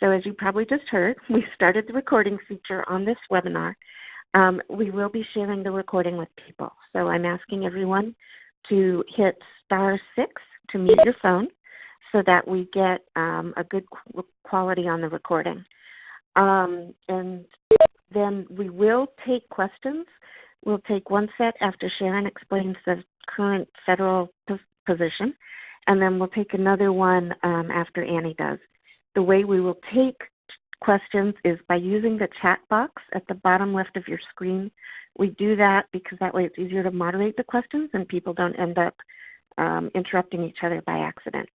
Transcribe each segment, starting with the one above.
So as you probably just heard, we started the recording feature on this webinar. We will be sharing the recording with people. So I'm asking everyone to hit *6 to mute your phone so that we get a good quality on the recording. And then we will take questions. We'll take one set after Sharon explains the current federal position, and then we'll take another one after Annie does. The way we will take questions is by using the chat box at the bottom left of your screen. We do that because that way it's easier to moderate the questions and people don't end up interrupting each other by accident.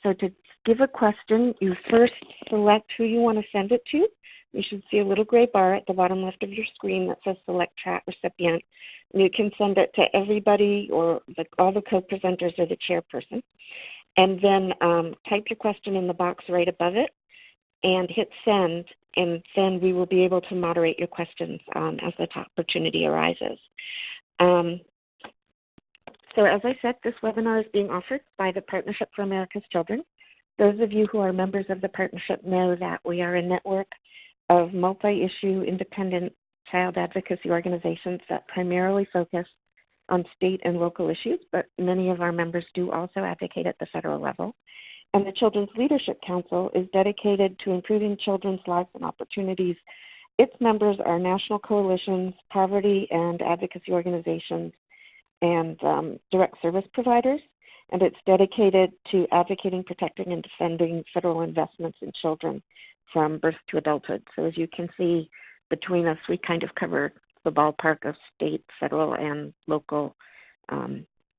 So to give a question, you first select who you want to send it to. You should see a little gray bar at the bottom left of your screen that says Select Chat Recipient. And you can send it to everybody or all the co-presenters or the chairperson. And then type your question in the box right above it and hit Send, and then we will be able to moderate your questions as the opportunity arises. So as I said, this webinar is being offered by the Partnership for America's Children. Those of you who are members of the partnership know that we are a network of multi-issue independent child advocacy organizations that primarily focus on state and local issues, but many of our members do also advocate at the federal level. And the Children's Leadership Council is dedicated to improving children's lives and opportunities. Its members are national coalitions, poverty and advocacy organizations, and direct service providers. And it's dedicated to advocating, protecting, and defending federal investments in children from birth to adulthood. So as you can see, between us, we kind of cover the ballpark of state, federal, and local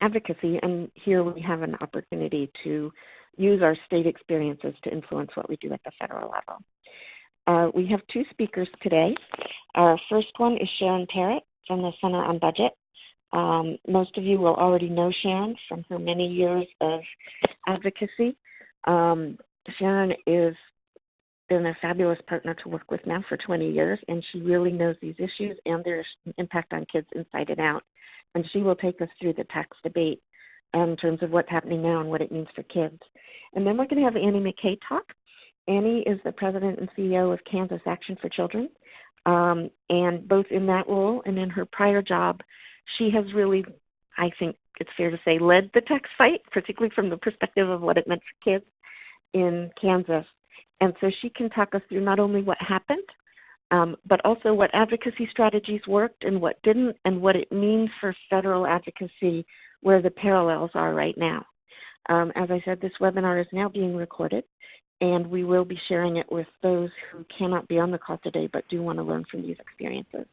advocacy. And here we have an opportunity to use our state experiences to influence what we do at the federal level. We have two speakers today. Our first one is Sharon Parrott from the Center on Budget. Most of you will already know Sharon from her many years of advocacy. Sharon has been a fabulous partner to work with now for 20 years, and she really knows these issues and their impact on kids inside and out. And she will take us through the tax debate in terms of what's happening now and what it means for kids. And then we're going to have Annie McKay talk. Annie is the president and CEO of Kansas Action for Children. And both in that role and in her prior job, she has really, I think it's fair to say, led the tax fight, particularly from the perspective of what it meant for kids in Kansas. And so she can talk us through not only what happened, but also what advocacy strategies worked and what didn't, and what it means for federal advocacy, where the parallels are right now. As I said, this webinar is now being recorded, and we will be sharing it with those who cannot be on the call today but do want to learn from these experiences.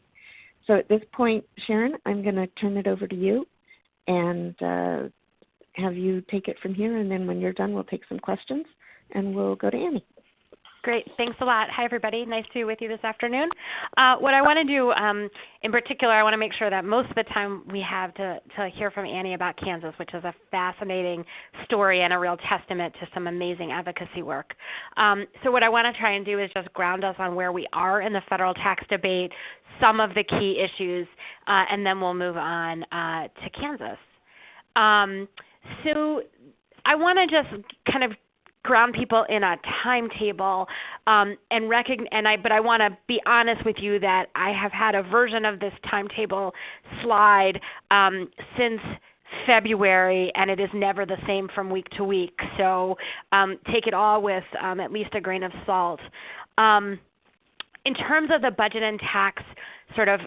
So at this point, Sharon, I'm going to turn it over to you and have you take it from here, and then when you're done, we'll take some questions, and we'll go to Annie. Great. Thanks a lot. Hi, everybody. Nice to be with you this afternoon. What I want to do in particular, I want to make sure that most of the time we have to hear from Annie about Kansas, which is a fascinating story and a real testament to some amazing advocacy work. So what I want to try and do is just ground us on where we are in the federal tax debate, some of the key issues, and then we'll move on to Kansas. So I want to just kind of ground people in a timetable, but I want to be honest with you that I have had a version of this timetable slide since February, and it is never the same from week to week. So take it all with at least a grain of salt. In terms of the budget and tax sort of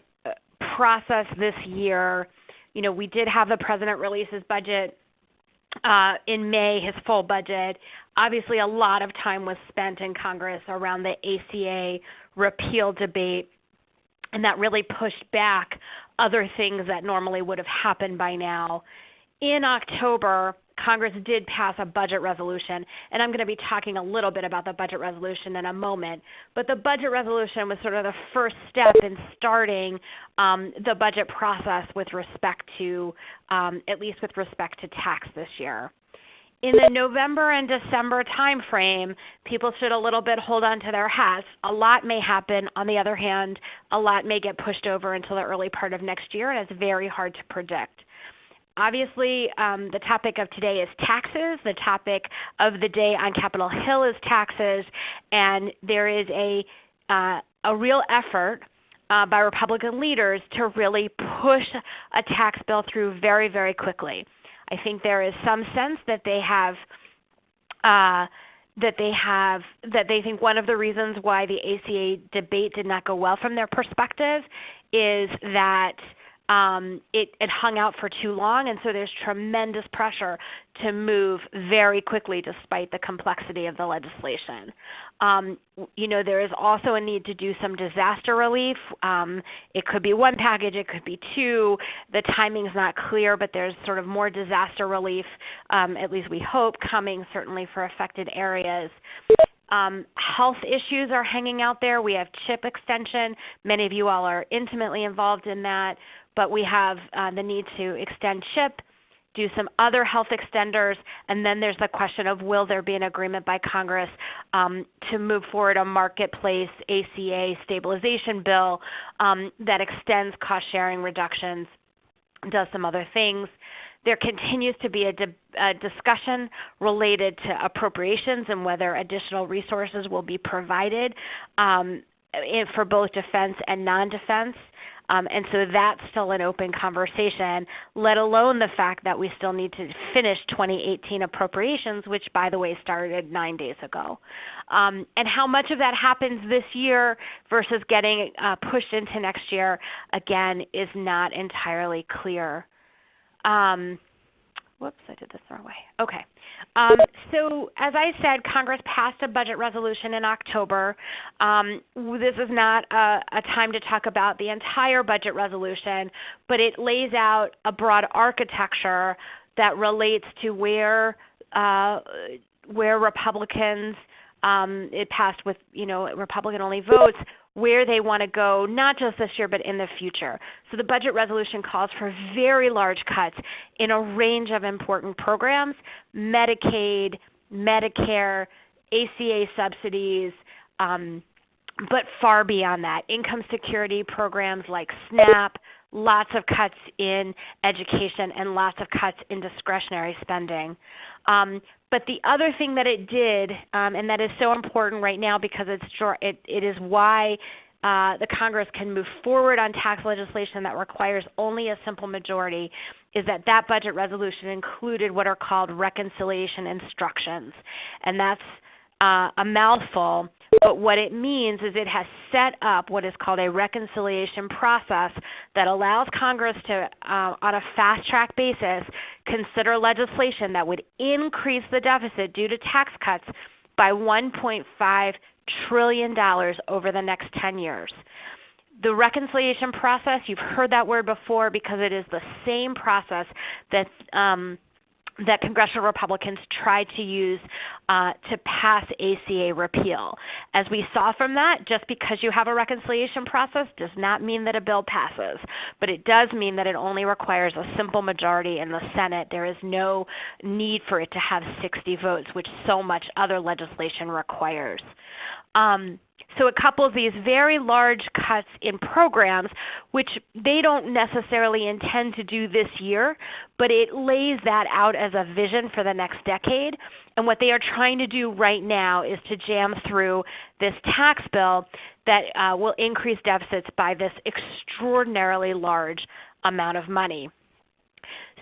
process this year, we did have the President release his budget in May, his full budget. Obviously, a lot of time was spent in Congress around the ACA repeal debate, and that really pushed back other things that normally would have happened by now. In October, Congress did pass a budget resolution, and I'm going to be talking a little bit about the budget resolution in a moment. But the budget resolution was sort of the first step in starting the budget process with respect to, at least with respect to tax this year. In the November and December timeframe, people should a little bit hold on to their hats. A lot may happen. On the other hand, a lot may get pushed over until the early part of next year, and it's very hard to predict. Obviously, the topic of today is taxes. The topic of the day on Capitol Hill is taxes, and there is a real effort by Republican leaders to really push a tax bill through very, very quickly. I think there is some sense that they think one of the reasons why the ACA debate did not go well from their perspective is that it hung out for too long, and so there's tremendous pressure to move very quickly despite the complexity of the legislation. There is also a need to do some disaster relief. It could be one package, it could be two. The timing's not clear, but there's sort of more disaster relief, at least we hope, coming certainly for affected areas. Health issues are hanging out there. We have CHIP extension. Many of you all are intimately involved in that, but we have the need to extend CHIP, do some other health extenders, and then there's the question of will there be an agreement by Congress to move forward a marketplace ACA stabilization bill that extends cost sharing reductions, does some other things. There continues to be a discussion related to appropriations and whether additional resources will be provided for both defense and non-defense. And so that's still an open conversation, let alone the fact that we still need to finish 2018 appropriations, which, by the way, started 9 days ago. And how much of that happens this year versus getting pushed into next year, again, is not entirely clear. Whoops, I did this the wrong way. Okay. So as I said, Congress passed a budget resolution in October. This is not a time to talk about the entire budget resolution, but it lays out a broad architecture that relates to where Republicans, it passed with Republican-only votes, where they want to go, not just this year, but in the future. So the budget resolution calls for very large cuts in a range of important programs: Medicaid, Medicare, ACA subsidies, but far beyond that. Income security programs like SNAP, lots of cuts in education, and lots of cuts in discretionary spending. But the other thing that it did, and that is so important right now because it is why the Congress can move forward on tax legislation that requires only a simple majority, is that budget resolution included what are called reconciliation instructions. And that's a mouthful, but what it means is it has set up what is called a reconciliation process that allows Congress to, on a fast-track basis, consider legislation that would increase the deficit due to tax cuts by $1.5 trillion over the next 10 years. The reconciliation process, you've heard that word before because it is the same process that Congressional Republicans tried to use to pass ACA repeal. As we saw from that, just because you have a reconciliation process does not mean that a bill passes, but it does mean that it only requires a simple majority in the Senate. There is no need for it to have 60 votes, which so much other legislation requires. So it couples these very large cuts in programs, which they don't necessarily intend to do this year, but it lays that out as a vision for the next decade. And what they are trying to do right now is to jam through this tax bill that will increase deficits by this extraordinarily large amount of money.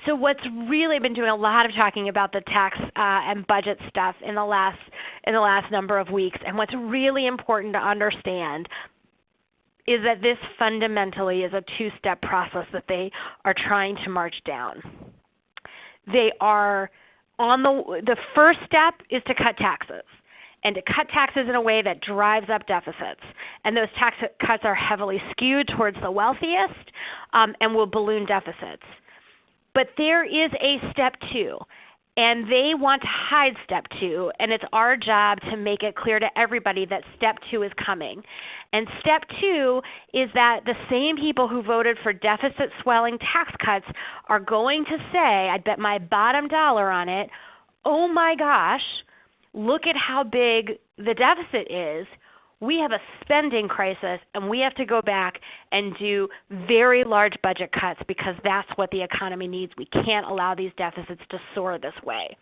So what's really been doing a lot of talking about the tax and budget stuff in the last number of weeks, and what's really important to understand is that this fundamentally is a two-step process that they are trying to march down. They are on the first step is to cut taxes, and to cut taxes in a way that drives up deficits. And those tax cuts are heavily skewed towards the wealthiest and will balloon deficits. But there is a step two, and they want to hide step two, and it's our job to make it clear to everybody that step two is coming. And step two is that the same people who voted for deficit swelling tax cuts are going to say, I'd bet my bottom dollar on it, oh my gosh, look at how big the deficit is. we have a spending crisis and we have to go back and do very large budget cuts because that's what the economy needs. We can't allow these deficits to soar this way.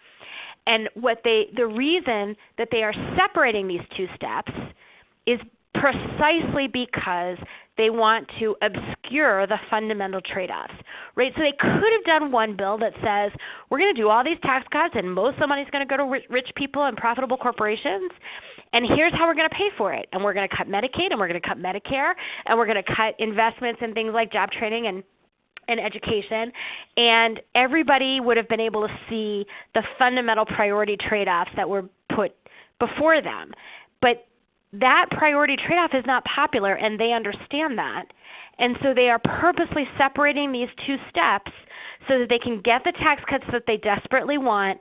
And the reason that they are separating these two steps is precisely because they want to obscure the fundamental trade-offs, right? So they could have done one bill that says, we're going to do all these tax cuts and most of the money is going to go to rich people and profitable corporations, and here's how we're going to pay for it. And we're going to cut Medicaid, and we're going to cut Medicare, and we're going to cut investments in things like job training and education, and everybody would have been able to see the fundamental priority trade-offs that were put before them. But that priority trade-off is not popular, and they understand that. And so they are purposely separating these two steps so that they can get the tax cuts that they desperately want,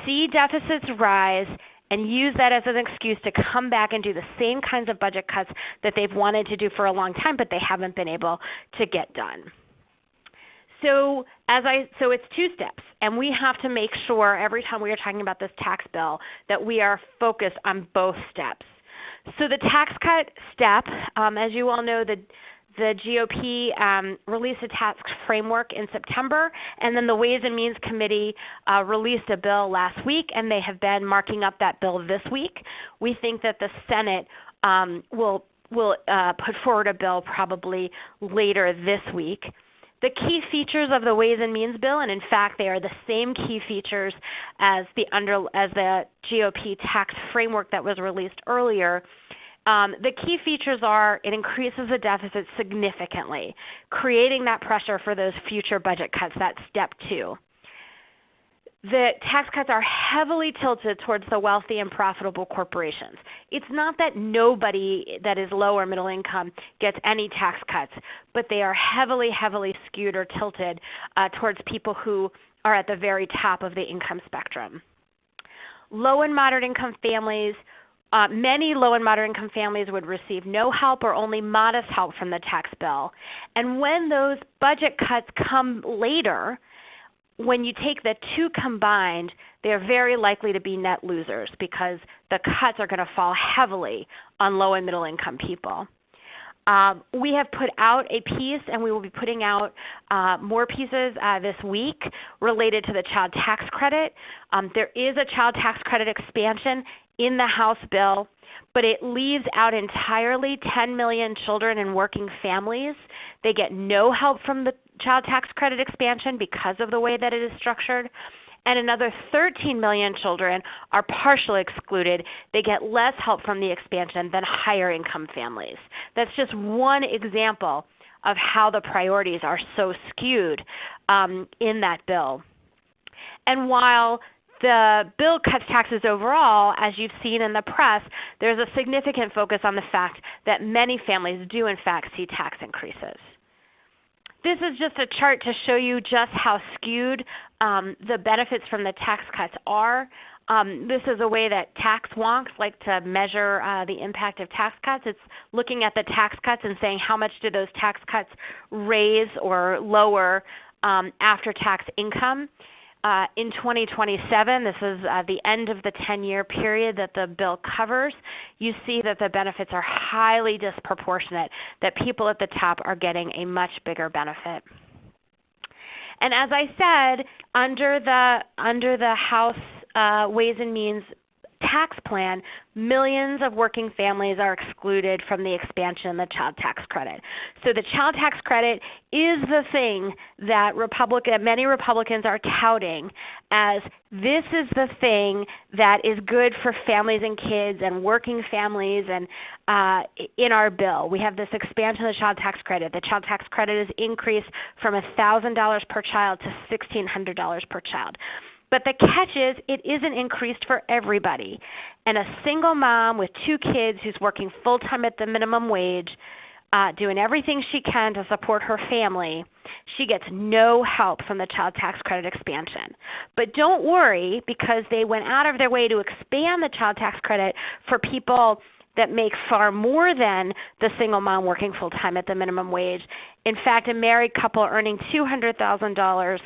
see deficits rise, and use that as an excuse to come back and do the same kinds of budget cuts that they've wanted to do for a long time, but they haven't been able to get done. So it's two steps, and we have to make sure every time we are talking about this tax bill that we are focused on both steps. So the tax cut step, as you all know, the GOP released a tax framework in September, and then the Ways and Means Committee released a bill last week, and they have been marking up that bill this week. We think that the Senate will put forward a bill probably later this week. The key features of the Ways and Means bill, and in fact they are the same key features as the GOP tax framework that was released earlier, the key features are it increases the deficit significantly, creating that pressure for those future budget cuts, that's step two. The tax cuts are heavily tilted towards the wealthy and profitable corporations. It's not that nobody that is low or middle income gets any tax cuts, but they are heavily, heavily skewed or tilted towards people who are at the very top of the income spectrum. Low and moderate income families, many low and moderate income families would receive no help or only modest help from the tax bill. And when those budget cuts come later, when you take the two combined, they are very likely to be net losers because the cuts are going to fall heavily on low and middle income people. We have put out a piece, and we will be putting out more pieces this week related to the child tax credit. There is a child tax credit expansion in the House bill, but it leaves out entirely 10 million children in working families. They get no help from the child tax credit expansion because of the way that it is structured. And another 13 million children are partially excluded. They get less help from the expansion than higher income families. That's just one example of how the priorities are so skewed in that bill. And while the bill cuts taxes overall, as you've seen in the press, there's a significant focus on the fact that many families do in fact see tax increases. This is just a chart to show you just how skewed the benefits from the tax cuts are. This is a way that tax wonks like to measure the impact of tax cuts. It's looking at the tax cuts and saying how much do those tax cuts raise or lower after-tax income. In 2027, this is the end of the 10-year period that the bill covers, you see that the benefits are highly disproportionate, that people at the top are getting a much bigger benefit. And as I said, under the House Ways and Means tax plan, millions of working families are excluded from the expansion of the child tax credit. So the child tax credit is the thing that many Republicans are touting as this is the thing that is good for families and kids and working families. And in our bill, we have this expansion of the child tax credit. The child tax credit is increased from $1,000 per child to $1,600 per child. But the catch is it isn't increased for everybody. And a single mom with 2 kids who's working full-time at the minimum wage, doing everything she can to support her family, she gets no help from the child tax credit expansion. But don't worry, because they went out of their way to expand the child tax credit for people that make far more than the single mom working full-time at the minimum wage. In fact, a married couple earning $200,000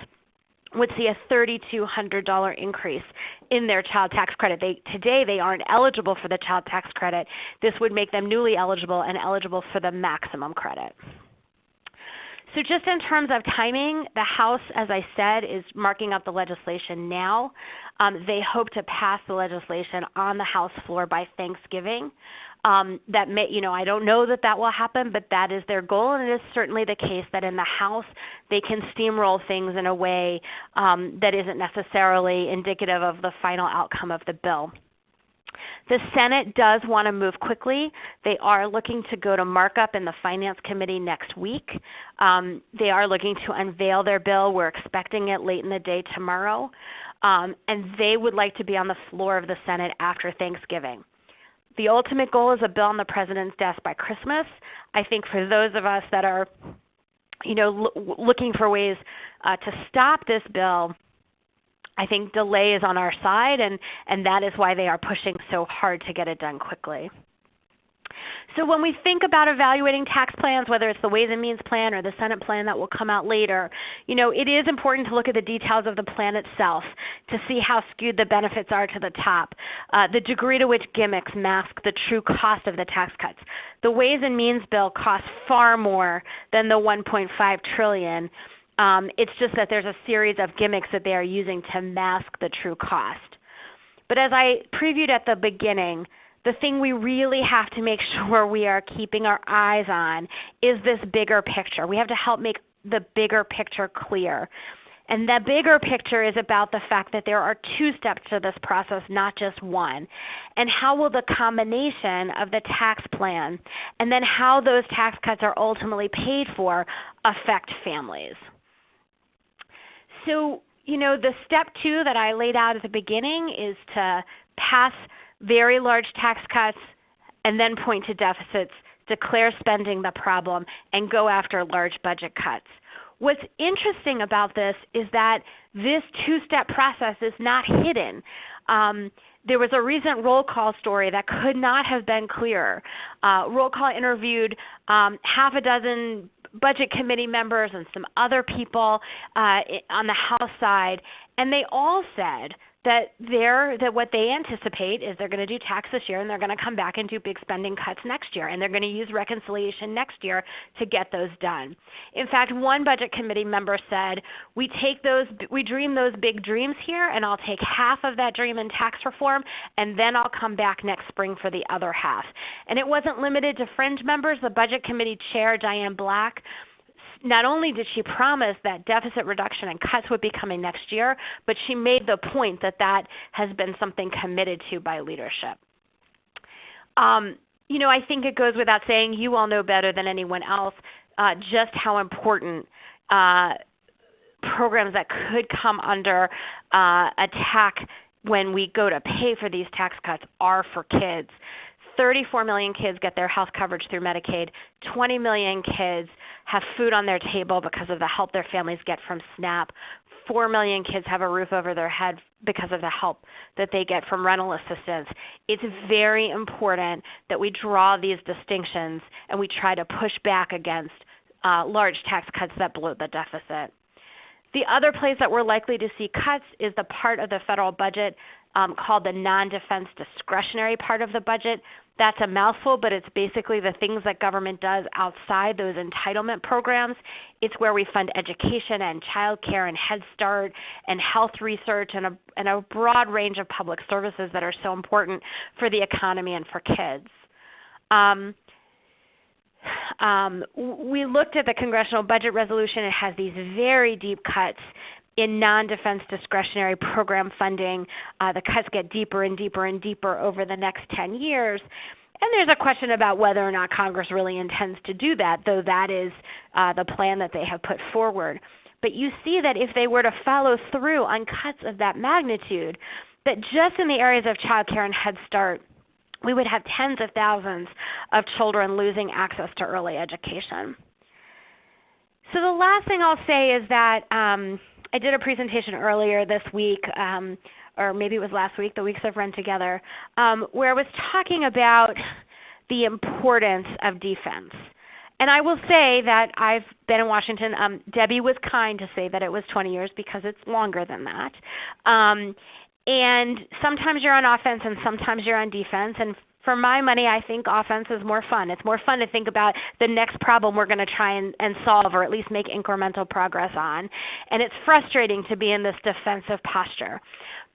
would see a $3,200 increase in their child tax credit. Today they aren't eligible for the child tax credit. This would make them newly eligible and eligible for the maximum credit. So just in terms of timing, the House, as I said, is marking up the legislation now. They hope to pass the legislation on the House floor by Thanksgiving. That may, I don't know that that will happen, but that is their goal, and it is certainly the case that in the House they can steamroll things in a way that isn't necessarily indicative of the final outcome of the bill. The Senate does want to move quickly. They are looking to go to markup in the Finance Committee next week. They are looking to unveil their bill. We're expecting it late in the day tomorrow. And they would like to be on the floor of the Senate after Thanksgiving. The ultimate goal is a bill on the President's desk by Christmas. I think for those of us that are looking for ways to stop this bill, I think delay is on our side, and that is why they are pushing so hard to get it done quickly. So when we think about evaluating tax plans, whether it's the Ways and Means plan or the Senate plan that will come out later, it is important to look at the details of the plan itself to see how skewed the benefits are to the top, the degree to which gimmicks mask the true cost of the tax cuts. The Ways and Means bill costs far more than the $1.5 trillion. It's just that there's a series of gimmicks that they are using to mask the true cost. But as I previewed at the beginning, the thing we really have to make sure we are keeping our eyes on is this bigger picture. We have to help make the bigger picture clear. And that bigger picture is about the fact that there are two steps to this process, not just one. And how will the combination of the tax plan and then how those tax cuts are ultimately paid for affect families? So, the step 2 that I laid out at the beginning is to pass very large tax cuts and then point to deficits, declare spending the problem, and go after large budget cuts. What's interesting about this is that this two-step process is not hidden. There was a recent roll call story that could not have been clearer. Roll call interviewed half a dozen Budget Committee members and some other people on the House side, and they all said that what they anticipate is they're going to do tax this year and they're going to come back and do big spending cuts next year, and they're going to use reconciliation next year to get those done. In fact, one Budget Committee member said, we dream those big dreams here, and I'll take half of that dream in tax reform, and then I'll come back next spring for the other half. And it wasn't limited to fringe members. The Budget Committee Chair, Diane Black, not only did she promise that deficit reduction and cuts would be coming next year, but she made the point that that has been something committed to by leadership. I think it goes without saying, you all know better than anyone else just how important programs that could come under attack when we go to pay for these tax cuts are for kids. 34 million kids get their health coverage through Medicaid. 20 million kids have food on their table because of the help their families get from SNAP. 4 million kids have a roof over their head because of the help that they get from rental assistance. It's very important that we draw these distinctions and we try to push back against large tax cuts that bloat the deficit. The other place that we're likely to see cuts is the part of the federal budget called the Non-Defense Discretionary part of the budget. That's a mouthful, but it's basically the things that government does outside those entitlement programs. It's where we fund education and child care and Head Start and health research and a broad range of public services that are so important for the economy and for kids. We looked at the Congressional Budget Resolution. It has these very deep cuts in non-defense discretionary program funding. The cuts get deeper and deeper and deeper over the next 10 years. And there's a question about whether or not Congress really intends to do that, though that is the plan that they have put forward. But you see that if they were to follow through on cuts of that magnitude, that just in the areas of child care and Head Start, we would have tens of thousands of children losing access to early education. So the last thing I'll say is that I did a presentation earlier this week, or maybe it was last week, the weeks have run together, where I was talking about the importance of defense And I will say that I've been in Washington. Debbie was kind to say that it was 20 years because it's longer than that. And sometimes you're on offense and sometimes you're on defense. And for my money, I think offense is more fun. It's more fun to think about the next problem we're going to try and solve, or at least make incremental progress on. And it's frustrating to be in this defensive posture.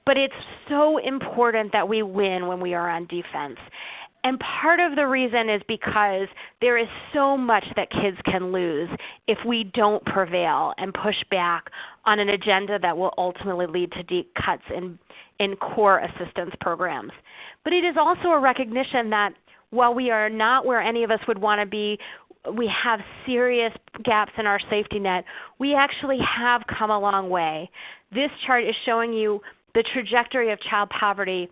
But it's so important that we win when we are on defense. And part of the reason is because there is so much that kids can lose if we don't prevail and push back on an agenda that will ultimately lead to deep cuts in core assistance programs. But it is also a recognition that while we are not where any of us would want to be, we have serious gaps in our safety net, we actually have come a long way. This chart is showing you the trajectory of child poverty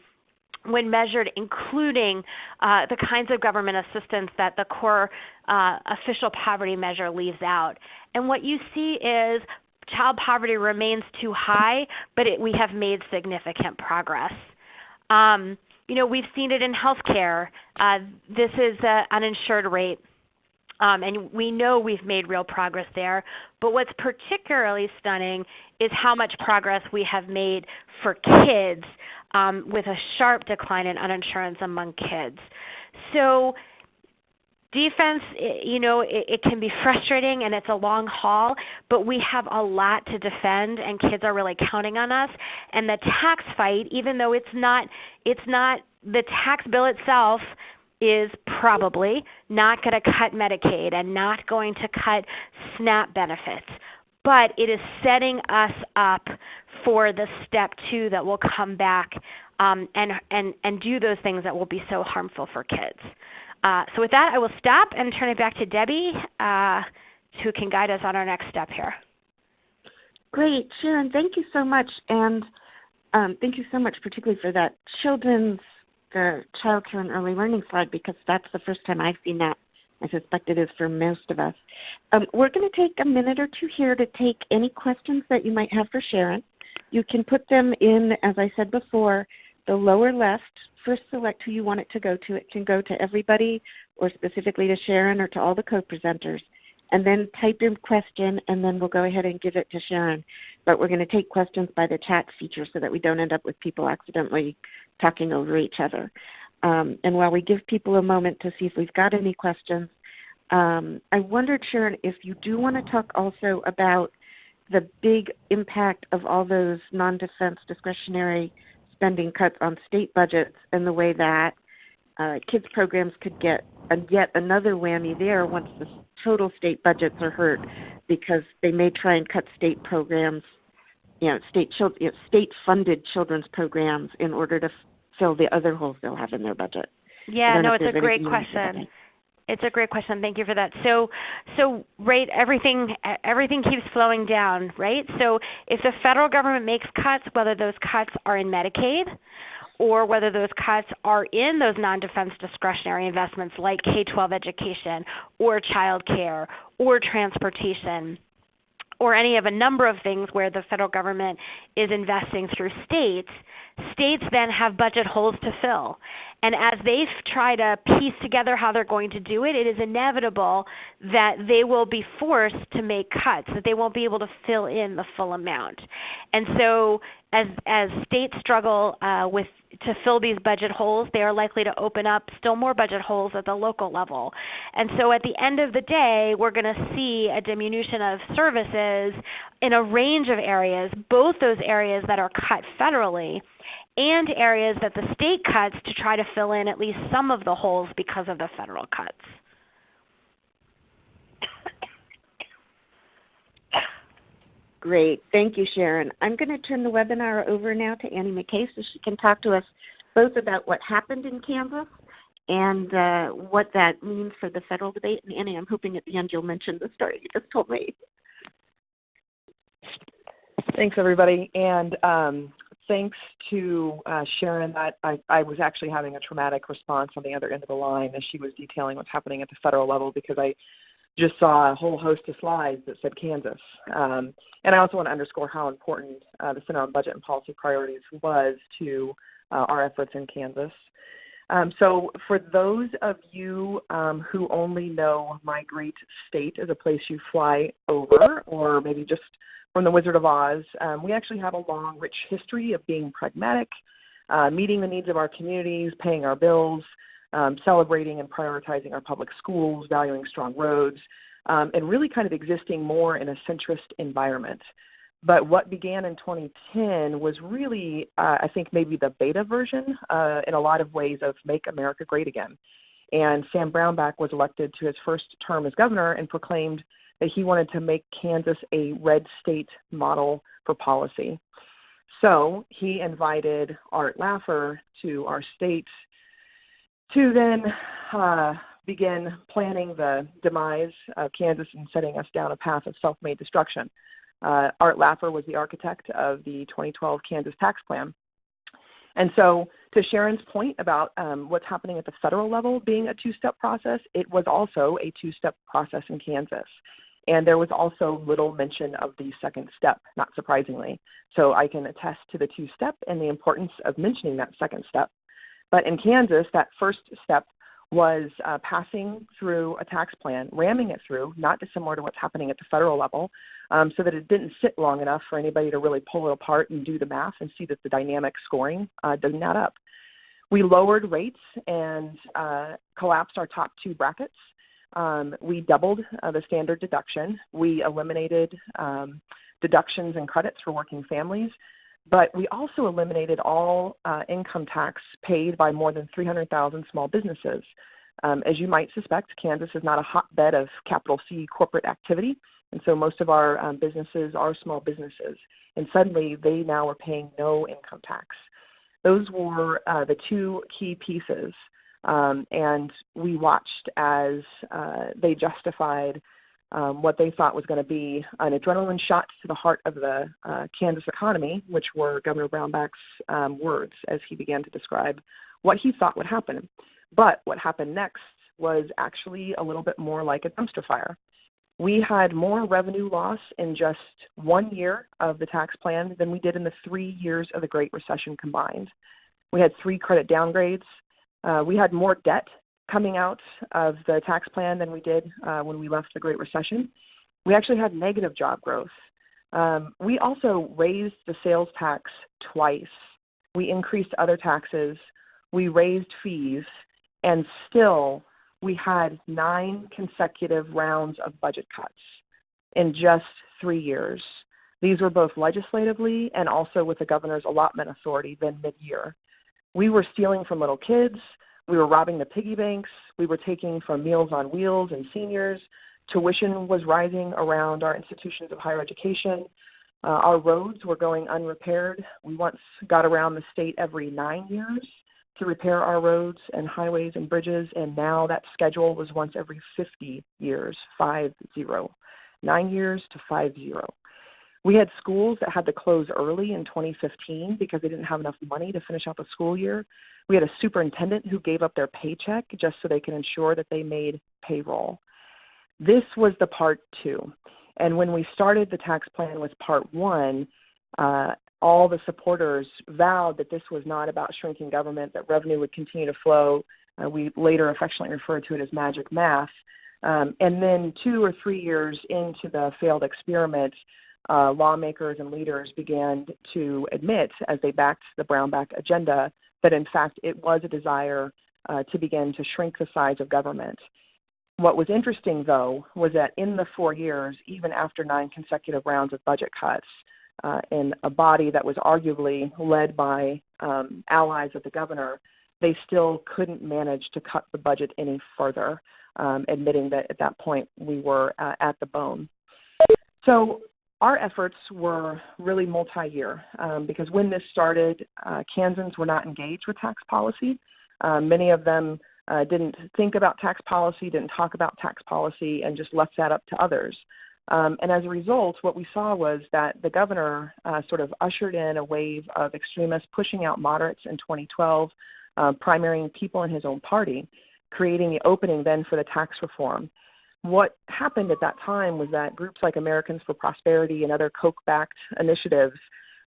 when measured, including the kinds of government assistance that the core official poverty measure leaves out. And what you see is child poverty remains too high, but we have made significant progress. We've seen it in healthcare. This is an uninsured rate. And we know we've made real progress there. But what's particularly stunning is how much progress we have made for kids, with a sharp decline in uninsurance among kids. So defense, it can be frustrating and it's a long haul, but we have a lot to defend and kids are really counting on us. And the tax fight, even though it's not the tax bill itself is probably not going to cut Medicaid and not going to cut SNAP benefits. But it is setting us up for the step 2 that will come back and do those things that will be so harmful for kids. So with that, I will stop and turn it back to Debbie, who can guide us on our next step here. Great. Sharon, thank you so much. And thank you so much particularly for that the child care and early learning slide, because that's the first time I've seen that. I suspect it is for most of us. We're going to take a minute or two here to take any questions that you might have for Sharon. You can put them in, as I said before, the lower left. First select who you want it to go to. It can go to everybody or specifically to Sharon or to all the co-presenters. And then type your question, and then we'll go ahead and give it to Sharon. But we're going to take questions by the chat feature so that we don't end up with people accidentally talking over each other. And while we give people a moment to see if we've got any questions, I wondered, Sharon, if you do want to talk also about the big impact of all those non-defense discretionary spending cuts on state budgets and the way that kids programs could get yet another whammy there once the total state budgets are hurt, because they may try and cut state programs, state-funded children's programs in order to fill the other holes they'll have in their budget. Yeah, no, it's a great question. It's a great question. Thank you for that. So right, everything keeps flowing down, right? So if the federal government makes cuts, whether those cuts are in Medicaid or whether those cuts are in those non-defense discretionary investments like K-12 education or child care or transportation, or any of a number of things where the federal government is investing through states, states then have budget holes to fill. And as they try to piece together how they're going to do it, it is inevitable that they will be forced to make cuts, that they won't be able to fill in the full amount. And so as states struggle to fill these budget holes, they are likely to open up still more budget holes at the local level. And so at the end of the day, we're going to see a diminution of services in a range of areas, both those areas that are cut federally and areas that the state cuts to try to fill in at least some of the holes because of the federal cuts. Great. Thank you, Sharon. I'm going to turn the webinar over now to Annie McKay so she can talk to us both about what happened in Kansas and what that means for the federal debate. And Annie, I'm hoping at the end you'll mention the story you just told me. Thanks, everybody. And thanks to Sharon. I was actually having a traumatic response on the other end of the line as she was detailing what's happening at the federal level, because I just saw a whole host of slides that said Kansas. And I also want to underscore how important the Center on Budget and Policy Priorities was to our efforts in Kansas. So for those of you who only know my great state as a place you fly over, or maybe just from the Wizard of Oz, we actually have a long, rich history of being pragmatic, meeting the needs of our communities, paying our bills, celebrating and prioritizing our public schools, valuing strong roads, and really kind of existing more in a centrist environment. But what began in 2010 was really, I think, maybe the beta version in a lot of ways of Make America Great Again. And Sam Brownback was elected to his first term as governor and proclaimed that he wanted to make Kansas a red state model for policy. So he invited Art Laffer to our state to then begin planning the demise of Kansas and setting us down a path of self-made destruction. Art Laffer was the architect of the 2012 Kansas tax plan. And so to Sharon's point about what's happening at the federal level being a two-step process, it was also a two-step process in Kansas. And there was also little mention of the second step, not surprisingly. So I can attest to the two-step and the importance of mentioning that second step. But in Kansas, that first step was passing through a tax plan, ramming it through, not dissimilar to what's happening at the federal level, so that it didn't sit long enough for anybody to really pull it apart and do the math and see that the dynamic scoring doesn't add up. We lowered rates and collapsed our top two brackets. We doubled the standard deduction. We eliminated deductions and credits for working families. But we also eliminated all income tax paid by more than 300,000 small businesses. As you might suspect, Kansas is not a hotbed of capital C corporate activity, and so most of our businesses are small businesses. And suddenly, they now are paying no income tax. Those were the two key pieces, and we watched as they justified what they thought was going to be an adrenaline shot to the heart of the Kansas economy, which were Governor Brownback's words as he began to describe what he thought would happen. But what happened next was actually a little bit more like a dumpster fire. We had more revenue loss in just 1 year of the tax plan than we did in the 3 years of the Great Recession combined. We had 3 credit downgrades. We had more debt coming out of the tax plan than we did when we left the Great Recession. We actually had negative job growth. We also raised the sales tax twice. We increased other taxes. We raised fees. And still, we had 9 consecutive rounds of budget cuts in just 3 years. These were both legislatively and also with the governor's allotment authority then mid-year. We were stealing from little kids. We were robbing the piggy banks. We were taking from Meals on Wheels and seniors. Tuition was rising around our institutions of higher education. Our roads were going unrepaired. We once got around the state every 9 years to repair our roads and highways and bridges, and now that schedule was once every 50 years, 50. 9 years to 50. We had schools that had to close early in 2015 because they didn't have enough money to finish out the school year. We had a superintendent who gave up their paycheck just so they could ensure that they made payroll. This was the part 2. And when we started the tax plan with part 1, all the supporters vowed that this was not about shrinking government, that revenue would continue to flow. We later affectionately referred to it as magic math. And then 2 or 3 years into the failed experiment, lawmakers and leaders began to admit, as they backed the Brownback agenda, that in fact it was a desire to begin to shrink the size of government. What was interesting, though, was that in the 4 years, even after 9 consecutive rounds of budget cuts, in a body that was arguably led by allies of the governor, they still couldn't manage to cut the budget any further, admitting that at that point we were at the bone. So our efforts were really multi-year because when this started, Kansans were not engaged with tax policy. Many of them didn't think about tax policy, didn't talk about tax policy, and just left that up to others. And as a result, what we saw was that the governor sort of ushered in a wave of extremists pushing out moderates in 2012, primarying people in his own party, creating the opening then for the tax reform. What happened at that time was that groups like Americans for Prosperity and other Koch-backed initiatives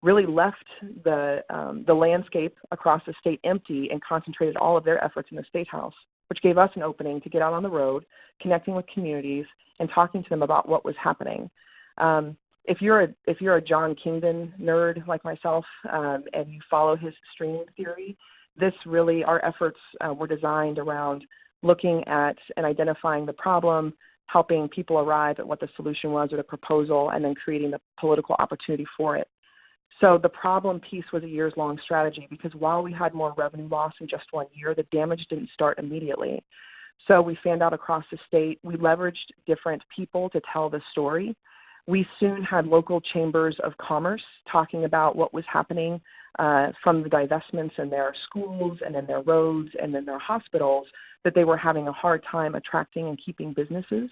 really left the landscape across the state empty and concentrated all of their efforts in the State House, which gave us an opening to get out on the road, connecting with communities, and talking to them about what was happening. If you're a John Kingdon nerd like myself, and you follow his string theory, our efforts were designed around looking at and identifying the problem, helping people arrive at what the solution was or the proposal, and then creating the political opportunity for it. So the problem piece was a years-long strategy, because while we had more revenue loss in just 1 year, the damage didn't start immediately. So we fanned out across the state. We leveraged different people to tell the story. We soon had local chambers of commerce talking about what was happening from the divestments in their schools and in their roads and in their hospitals, that they were having a hard time attracting and keeping businesses.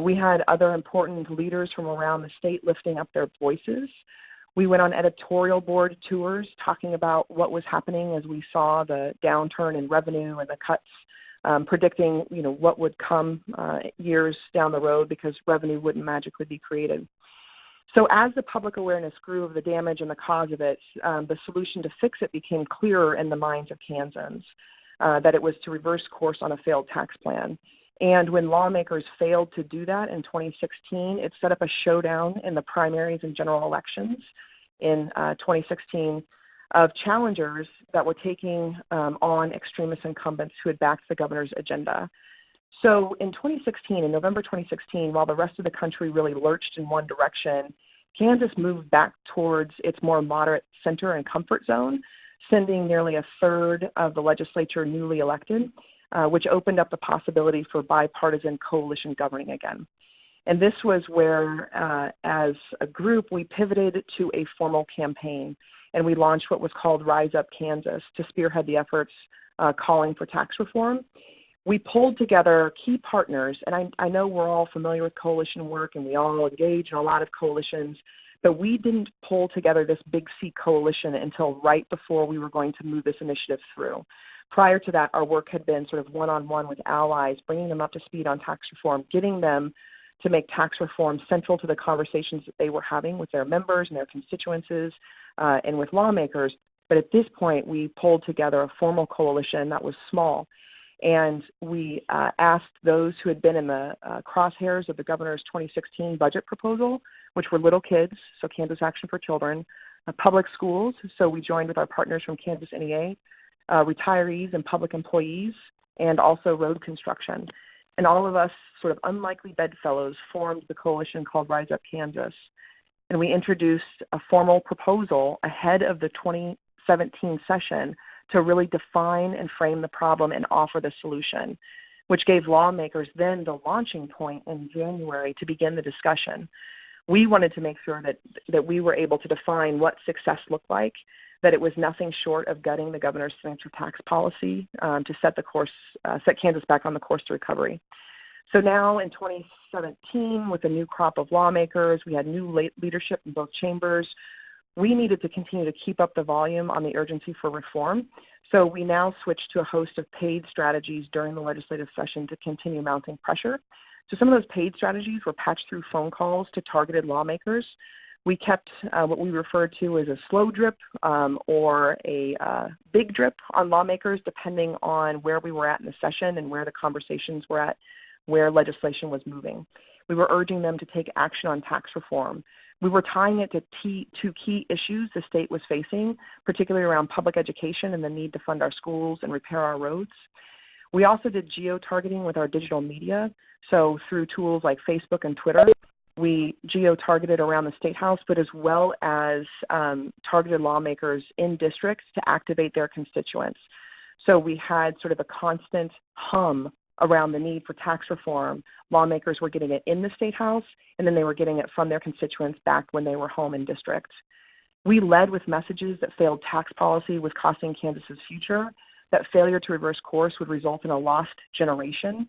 We had other important leaders from around the state lifting up their voices. We went on editorial board tours talking about what was happening as we saw the downturn in revenue and the cuts, predicting what would come years down the road, because revenue wouldn't magically be created. So as the public awareness grew of the damage and the cause of it, the solution to fix it became clearer in the minds of Kansans, that it was to reverse course on a failed tax plan. And when lawmakers failed to do that in 2016, it set up a showdown in the primaries and general elections in 2016 of challengers that were taking on extremist incumbents who had backed the governor's agenda. So in November 2016, while the rest of the country really lurched in one direction, Kansas moved back towards its more moderate center and comfort zone, sending nearly a third of the legislature newly elected, which opened up the possibility for bipartisan coalition governing again. And this was where, as a group, we pivoted to a formal campaign, and we launched what was called Rise Up Kansas to spearhead the efforts calling for tax reform. We pulled together key partners, and I know we're all familiar with coalition work, and we all engage in a lot of coalitions, but we didn't pull together this big C coalition until right before we were going to move this initiative through. Prior to that, our work had been sort of one-on-one with allies, bringing them up to speed on tax reform, getting them to make tax reform central to the conversations that they were having with their members and their constituencies and with lawmakers. But at this point, we pulled together a formal coalition that was small. And we asked those who had been in the crosshairs of the governor's 2016 budget proposal, which were little kids, so Kansas Action for Children, public schools, so we joined with our partners from Kansas NEA, retirees and public employees, and also road construction. And all of us, sort of unlikely bedfellows, formed the coalition called Rise Up Kansas. And we introduced a formal proposal ahead of the 2017 session to really define and frame the problem and offer the solution, which gave lawmakers then the launching point in January to begin the discussion. We wanted to make sure that we were able to define what success looked like, that it was nothing short of gutting the governor's financial tax policy to set Kansas back on the course to recovery. So now in 2017, with a new crop of lawmakers, we had new leadership in both chambers. We needed to continue to keep up the volume on the urgency for reform. So we now switched to a host of paid strategies during the legislative session to continue mounting pressure. So some of those paid strategies were patched through phone calls to targeted lawmakers. We kept what we referred to as a slow drip or a big drip on lawmakers, depending on where we were at in the session and where the conversations were at, where legislation was moving. We were urging them to take action on tax reform. We were tying it to two key issues the state was facing, particularly around public education and the need to fund our schools and repair our roads. We also did geo-targeting with our digital media. So through tools like Facebook and Twitter, we geo-targeted around the State House, but as well as targeted lawmakers in districts to activate their constituents. So we had sort of a constant hum around the need for tax reform. Lawmakers were getting it in the State House, and then they were getting it from their constituents back when they were home in district. We led with messages that failed tax policy was costing Kansas's future, that failure to reverse course would result in a lost generation.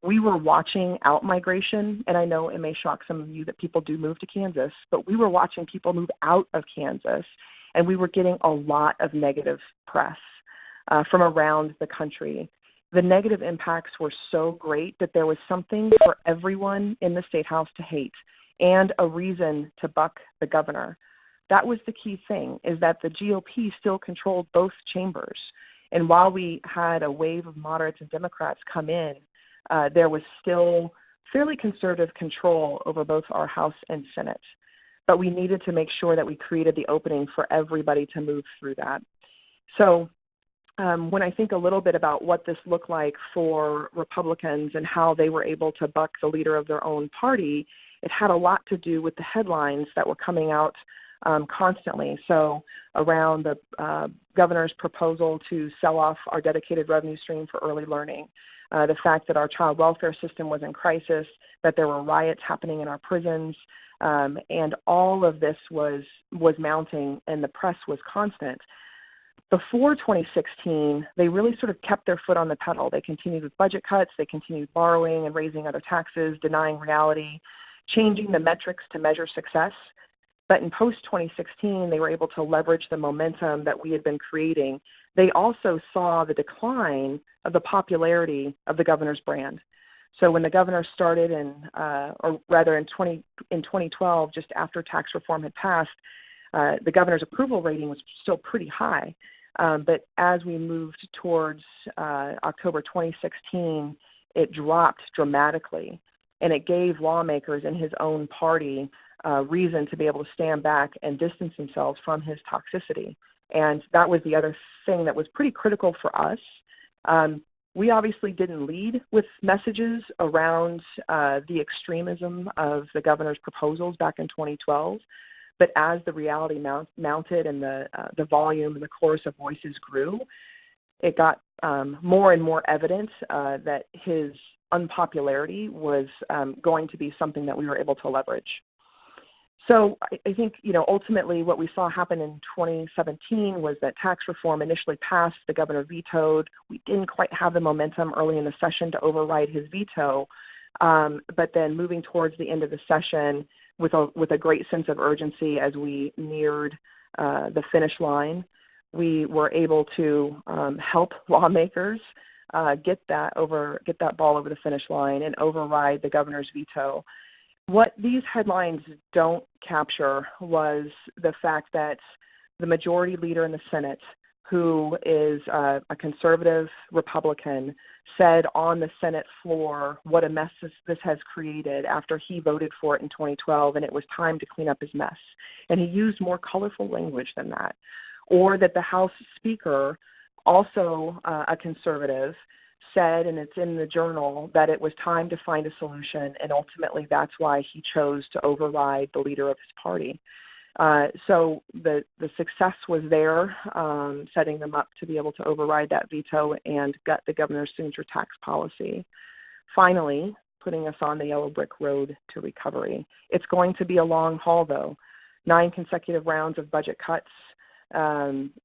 We were watching out-migration, and I know it may shock some of you that people do move to Kansas, but we were watching people move out of Kansas, and we were getting a lot of negative press from around the country. The negative impacts were so great that there was something for everyone in the State House to hate and a reason to buck the governor. that was the key thing, is that the GOP still controlled both chambers. And while we had a wave of moderates and Democrats come in, there was still fairly conservative control over both our House and Senate. But we needed to make sure that we created the opening for everybody to move through that. So when I think a little bit about what this looked like for Republicans and how they were able to buck the leader of their own party, it had a lot to do with the headlines that were coming out constantly. So around the governor's proposal to sell off our dedicated revenue stream for early learning, the fact that our child welfare system was in crisis, that there were riots happening in our prisons, and all of this was mounting, and the press was constant. Before 2016, they really sort of kept their foot on the pedal. They continued with budget cuts, they continued borrowing and raising other taxes, denying reality, changing the metrics to measure success. But in post-2016, they were able to leverage the momentum that we had been creating. They also saw the decline of the popularity of the governor's brand. So when the governor started in 2012, just after tax reform had passed, the governor's approval rating was still pretty high. But as we moved towards October 2016, it dropped dramatically. And it gave lawmakers in his own party reason to be able to stand back and distance themselves from his toxicity. And that was the other thing that was pretty critical for us. We obviously didn't lead with messages around the extremism of the governor's proposals back in 2012. But as the reality mounted and the volume and the chorus of voices grew, it got more and more evident that his unpopularity was going to be something that we were able to leverage. So I think, ultimately what we saw happen in 2017 was that tax reform initially passed, the governor vetoed. We didn't quite have the momentum early in the session to override his veto, but then moving towards the end of the session with a great sense of urgency as we neared the finish line, we were able to help lawmakers get that ball over the finish line and override the governor's veto. What these headlines don't capture was the fact that the majority leader in the Senate, who is a conservative Republican, said on the Senate floor what a mess this has created after he voted for it in 2012, and it was time to clean up his mess. And he used more colorful language than that. Or that the House Speaker, also a conservative, said, and it's in the journal, that it was time to find a solution, and ultimately that's why he chose to override the leader of his party. So the success was there, setting them up to be able to override that veto and gut the governor's signature tax policy. Finally, putting us on the yellow brick road to recovery. It's going to be a long haul, though. 9 consecutive rounds of budget cuts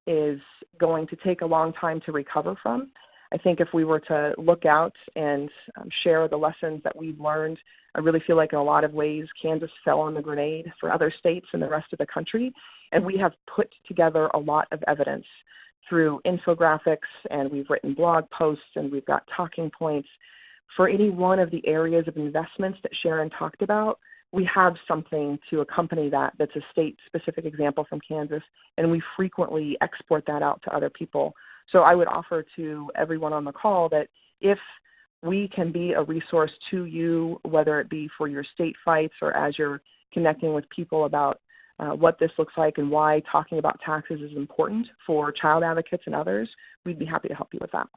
is going to take a long time to recover from. I think if we were to look out and share the lessons that we've learned, I really feel like in a lot of ways Kansas fell on the grenade for other states and the rest of the country. And we have put together a lot of evidence through infographics, and we've written blog posts, and we've got talking points. For any one of the areas of investments that Sharon talked about, we have something to accompany that that's a state-specific example from Kansas, and we frequently export that out to other people. So I would offer to everyone on the call that if we can be a resource to you, whether it be for your state fights or as you're connecting with people about what this looks like and why talking about taxes is important for child advocates and others, we'd be happy to help you with that.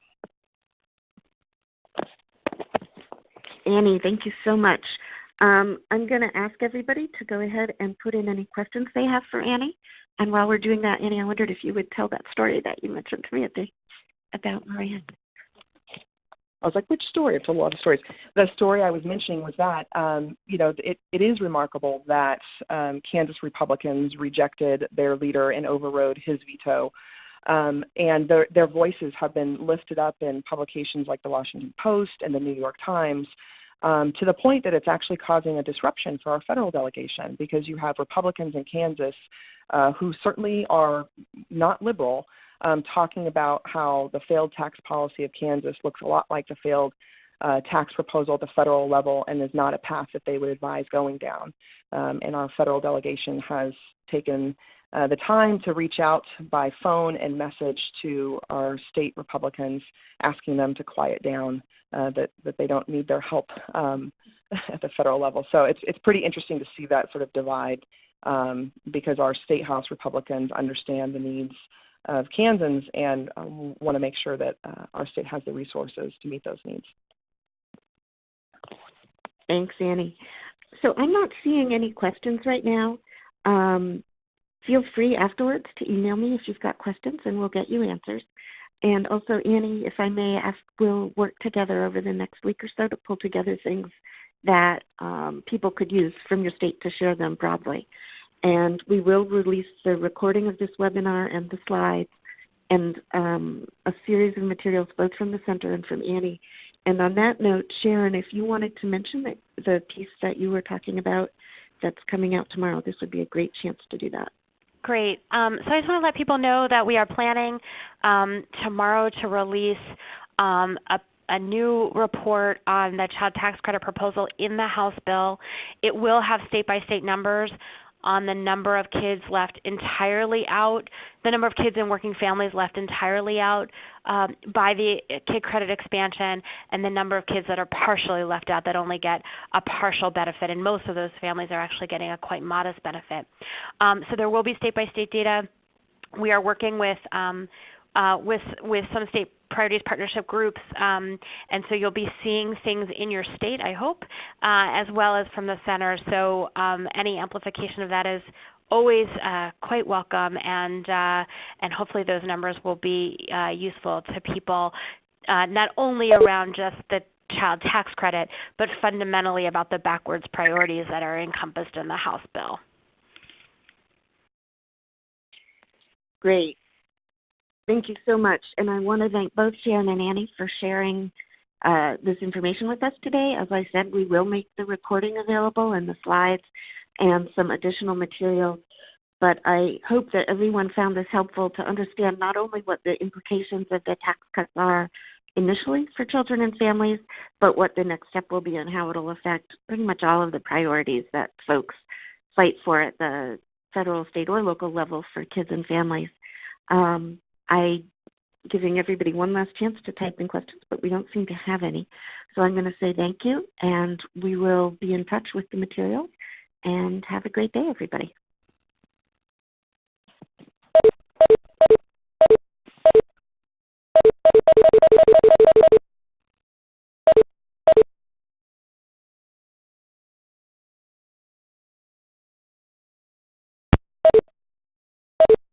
Annie, thank you so much. I'm going to ask everybody to go ahead and put in any questions they have for Annie. And while we're doing that, Annie, I wondered if you would tell that story that you mentioned to me about Marianne. I was like, which story? I've told a lot of stories. The story I was mentioning was that, it is remarkable that Kansas Republicans rejected their leader and overrode his veto. And their voices have been lifted up in publications like the Washington Post and the New York Times, to the point that it's actually causing a disruption for our federal delegation, because you have Republicans in Kansas who certainly are not liberal, talking about how the failed tax policy of Kansas looks a lot like the failed tax proposal at the federal level and is not a path that they would advise going down. And our federal delegation has taken the time to reach out by phone and message to our state Republicans, asking them to quiet down, that they don't need their help at the federal level. So it's pretty interesting to see that sort of divide, because our state House Republicans understand the needs of Kansans and want to make sure that our state has the resources to meet those needs. Thanks, Annie. So I'm not seeing any questions right now. Feel free afterwards to email me if you've got questions, and we'll get you answers. And also, Annie, if I may ask, we'll work together over the next week or so to pull together things that people could use from your state to share them broadly. And we will release the recording of this webinar and the slides and a series of materials both from the center and from Annie. And on that note, Sharon, if you wanted to mention the piece that you were talking about that's coming out tomorrow, this would be a great chance to do that. Great. So I just want to let people know that we are planning tomorrow to release a new report on the child tax credit proposal in the House bill. It will have state-by-state numbers on the number of kids left entirely out, the number of kids in working families left entirely out by the kid credit expansion, and the number of kids that are partially left out that only get a partial benefit. And most of those families are actually getting a quite modest benefit. So there will be state-by-state data. We are working with some state priorities partnership groups, and so you'll be seeing things in your state, I hope, as well as from the center. So any amplification of that is always quite welcome, and hopefully those numbers will be useful to people, not only around just the child tax credit, but fundamentally about the backwards priorities that are encompassed in the House bill. Great. Thank you so much. And I want to thank both Sharon and Annie for sharing this information with us today. As I said, we will make the recording available and the slides and some additional materials. But I hope that everyone found this helpful to understand not only what the implications of the tax cuts are initially for children and families, but what the next step will be and how it will affect pretty much all of the priorities that folks fight for at the federal, state, or local level for kids and families. Giving everybody one last chance to type in questions, but we don't seem to have any. So I'm going to say thank you, and we will be in touch with the materials. And have a great day, everybody.